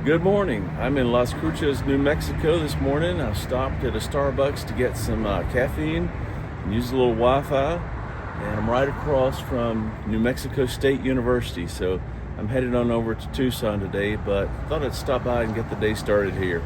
Good morning. I'm in Las Cruces, New Mexico this morning. I stopped at a Starbucks to get some caffeine and use a little Wi-Fi. And I'm right across from New Mexico State University. So I'm headed on over to Tucson today, but thought I'd stop by and get the day started here.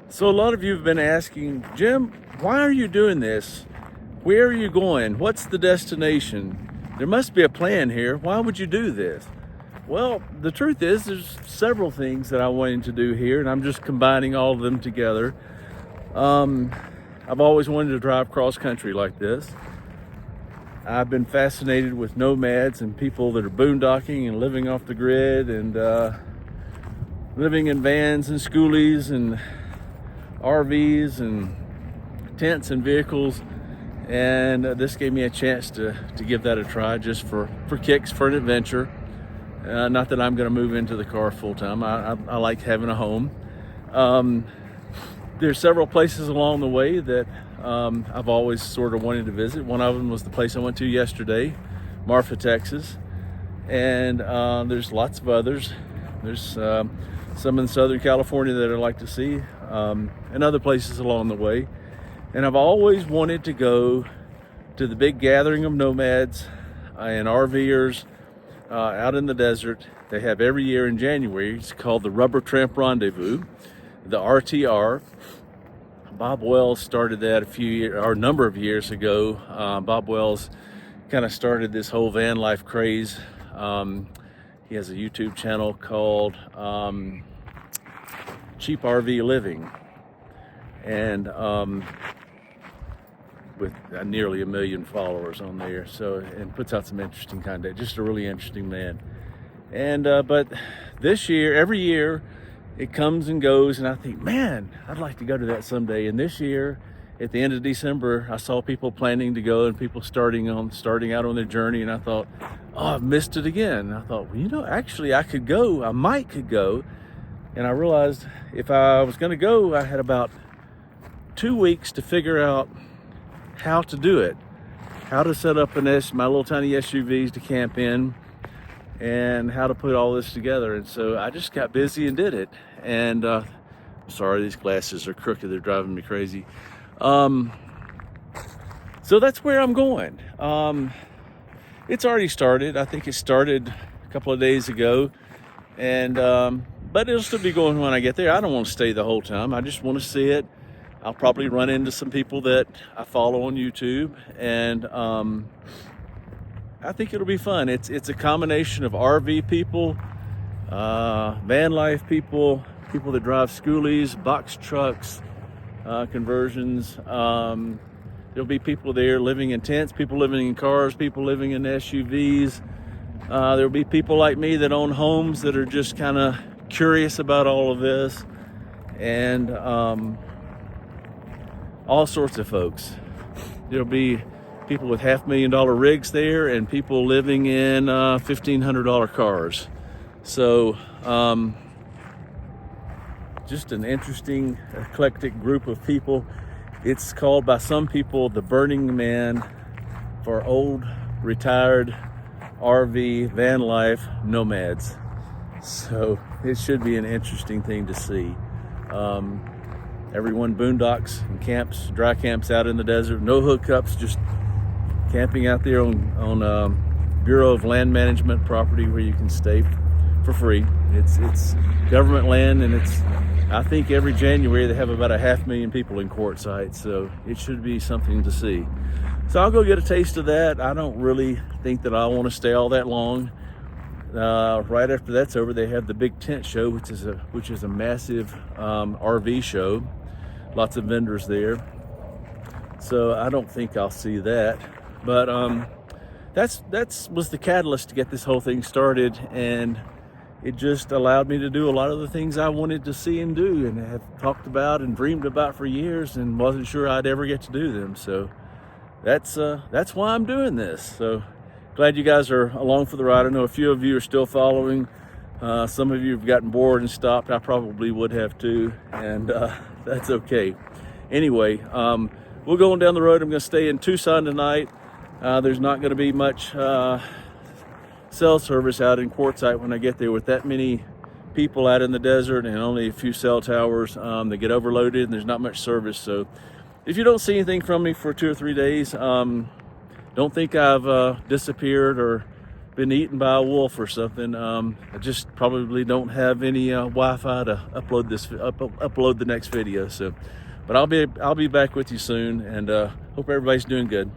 So a lot of you have been asking, Jim, why are you doing this? Where are you going? What's the destination? There must be a plan here. Why would you do this? Well, the truth is there's several things that I wanted to do here, and I'm just combining all of them together. I've always wanted to drive cross country like this. I've been fascinated with nomads and people that are boondocking and living off the grid and living in vans and schoolies and RVs and tents and vehicles, and this gave me a chance to give that a try, just for kicks, for an adventure. Not that I'm going to move into the car full time. I like having a home. There's several places along the way that I've always sort of wanted to visit. One of them was the place I went to yesterday, Marfa, Texas, and there's lots of others. There's some in Southern California that I'd like to see, and other places along the way. And I've always wanted to go to the big gathering of nomads and RVers out in the desert. They have every year in January. It's called the Rubber Tramp Rendezvous, the RTR. Bob Wells started that a number of years ago. Bob Wells kind of started this whole van life craze. He has a YouTube channel called Cheap RV Living, and with nearly 1 million followers on there. So, and puts out some interesting content. Just a really interesting man. And but this year, every year, it comes and goes, and I think, man, I'd like to go to that someday. And this year, at the end of December, I saw people planning to go and people starting out on their journey, and I thought, oh, I've missed it again. And I thought, well, actually I could go. I might could go. And I realized if I was going to go, I had about 2 weeks to figure out how to do it, how to set up my little tiny SUVs to camp in, and how to put all this together. And so I just got busy and did it. And sorry, these glasses are crooked. They're driving me crazy. So that's where I'm going. It's already started. I think it started a couple of days ago. And but it'll still be going when I get there. I don't want to stay the whole time. I just want to see it. I'll probably run into some people that I follow on YouTube, and I think it'll be fun. It's a combination of RV people, van life people, people that drive schoolies, box trucks, conversions. There'll be people there living in tents, people living in cars, people living in SUVs. There'll be people like me that own homes that are just kind of curious about all of this, and all sorts of folks. There'll be people with $500,000 rigs there, and people living in $1,500 cars. So just an interesting, eclectic group of people. It's called by some people the Burning Man for old, retired RV, van life nomads. So it should be an interesting thing to see. Everyone boondocks and camps, dry camps out in the desert, no hookups, just camping out there on Bureau of Land Management property where you can stay for free. It's government land, and I think every January they have about 500,000 people in Quartzsite, so it should be something to see. So I'll go get a taste of that. I don't really think that I want to stay all that long. Right after that's over, they have the big tent show, which is a massive RV show. Lots of vendors there. So I don't think I'll see that. But that's was the catalyst to get this whole thing started, and it just allowed me to do a lot of the things I wanted to see and do, and have talked about and dreamed about for years, and wasn't sure I'd ever get to do them. So that's why I'm doing this. So glad you guys are along for the ride. I know a few of you are still following. Some of you have gotten bored and stopped. I probably would have too, and that's okay. Anyway, we're going down the road. I'm going to stay in Tucson tonight. There's not going to be much cell service out in Quartzsite when I get there, with that many people out in the desert and only a few cell towers. They get overloaded and there's not much service. So if you don't see anything from me for 2 or 3 days, don't think I've disappeared or been eaten by a wolf or something. I just probably don't have any Wi-Fi to upload the next video. So, but I'll be back with you soon, and hope everybody's doing good.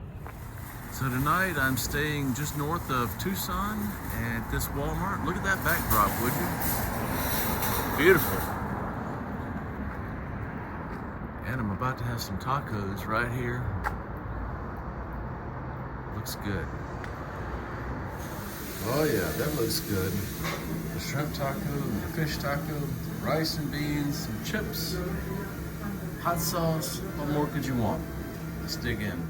So tonight I'm staying just north of Tucson at this Walmart. Look at that backdrop, would you? Beautiful. And I'm about to have some tacos right here. Looks good. Oh yeah, that looks good. The shrimp taco, the fish taco, rice and beans, some chips, hot sauce. What more could you want? Let's dig in.